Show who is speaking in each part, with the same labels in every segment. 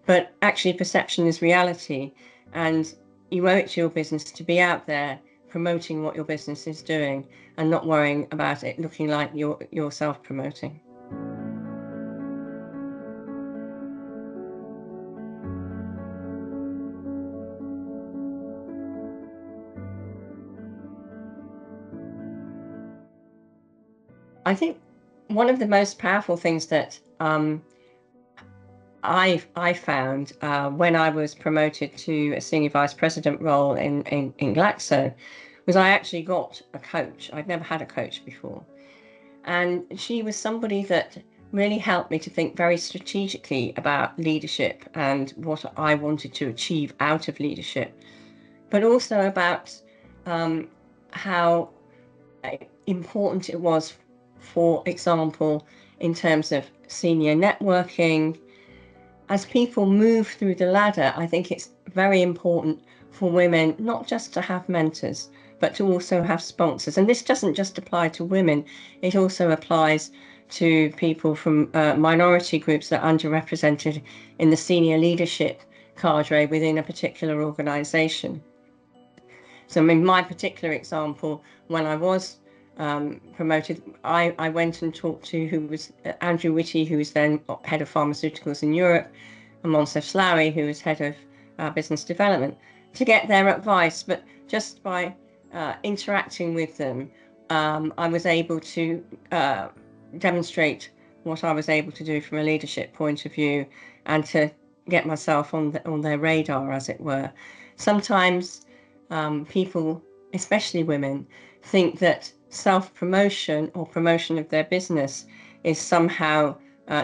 Speaker 1: But actually perception is reality, and you owe it to your business to be out there promoting what your business is doing and not worrying about it looking like you're self-promoting. I think one of the most powerful things that I found when I was promoted to a senior vice president role in Glaxo was I actually got a coach. I'd never had a coach before. And she was somebody that really helped me to think very strategically about leadership and what I wanted to achieve out of leadership, but also about how important it was, for example, in terms of senior networking. As people move through the ladder, I think it's very important for women not just to have mentors, but to also have sponsors. And this doesn't just apply to women, it also applies to people from minority groups that are underrepresented in the senior leadership cadre within a particular organization. So in my particular example, when I was promoted, I went and talked to who was Andrew Whitty, who was then head of pharmaceuticals in Europe, and Monsef Slawi, who was head of business development, to get their advice. But just by interacting with them, I was able to demonstrate what I was able to do from a leadership point of view, and to get myself on their radar, as it were. Sometimes people, especially women, think that self-promotion or promotion of their business is somehow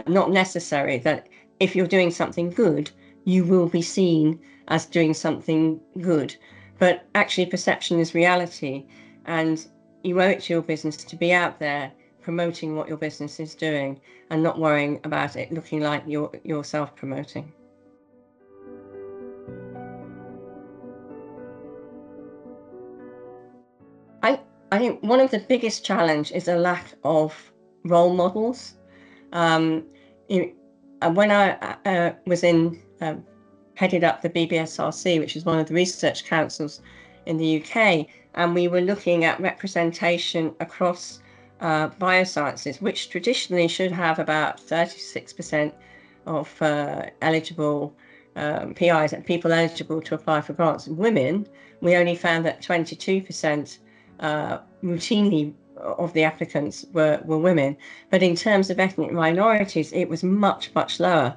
Speaker 1: not necessary, that if you're doing something good, you will be seen as doing something good. But actually perception is reality, and you owe it to your business to be out there promoting what your business is doing and not worrying about it looking like you're self-promoting. I think one of the biggest challenge is a lack of role models. When I was headed up the BBSRC, which is one of the research councils in the UK, and we were looking at representation across biosciences, which traditionally should have about 36% of eligible PIs, and people eligible to apply for grants. Women, we only found that 22% routinely of the applicants were women, but in terms of ethnic minorities, it was much lower.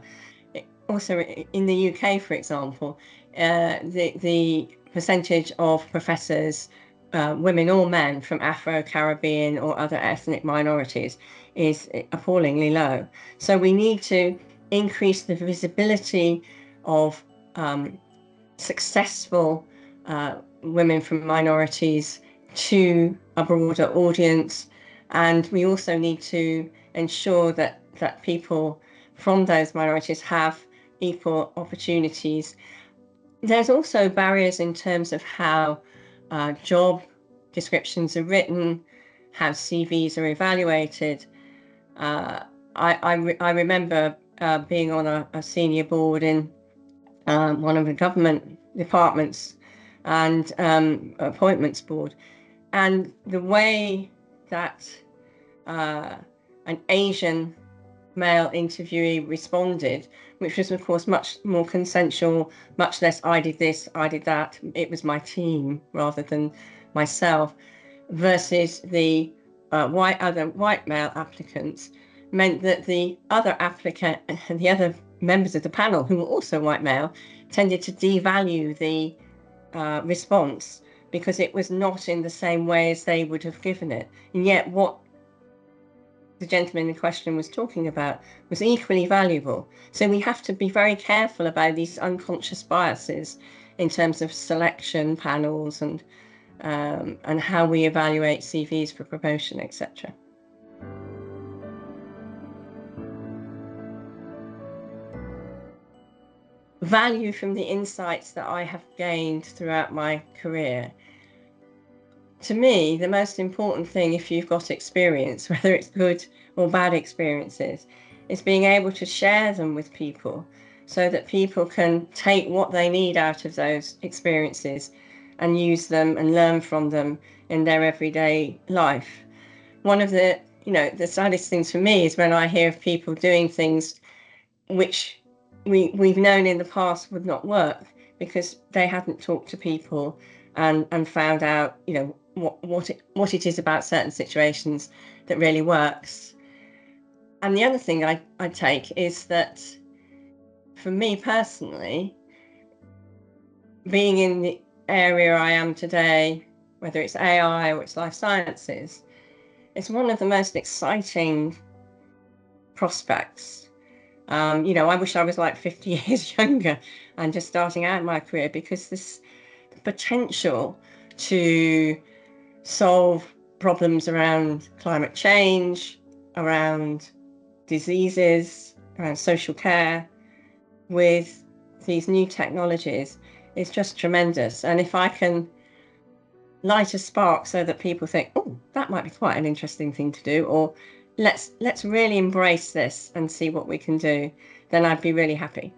Speaker 1: Also, in the UK, for example, the percentage of professors, women or men, from Afro-Caribbean or other ethnic minorities is appallingly low. So we need to increase the visibility of successful women from minorities to a broader audience, and we also need to ensure that people from those minorities have equal opportunities. There's also barriers in terms of how job descriptions are written, how CVs are evaluated. I remember being on a senior board in one of the government departments and appointments board, and the way that an Asian male interviewee responded, which was of course much more consensual, much less I did this, I did that, it was my team rather than myself, versus the other white male applicants, meant that the other applicant and the other members of the panel, who were also white male, tended to devalue the response because it was not in the same way as they would have given it. And yet what the gentleman in question was talking about was equally valuable. So we have to be very careful about these unconscious biases in terms of selection panels and how we evaluate CVs for promotion, etc. Value from the insights that I have gained throughout my career. To me, the most important thing, if you've got experience, whether it's good or bad experiences, is being able to share them with people so that people can take what they need out of those experiences and use them and learn from them in their everyday life. One of the, the saddest things for me is when I hear of people doing things which we've known in the past would not work because they hadn't talked to people and found out, what it is about certain situations that really works. And the other thing I take is that for me personally, being in the area I am today, whether it's AI or it's life sciences, it's one of the most exciting prospects. I wish I was like 50 years younger and just starting out my career, because this potential to solve problems around climate change, around diseases, around social care with these new technologies is just tremendous. And if I can light a spark so that people think, oh, that might be quite an interesting thing to do, or let's really embrace this and see what we can do, then I'd be really happy.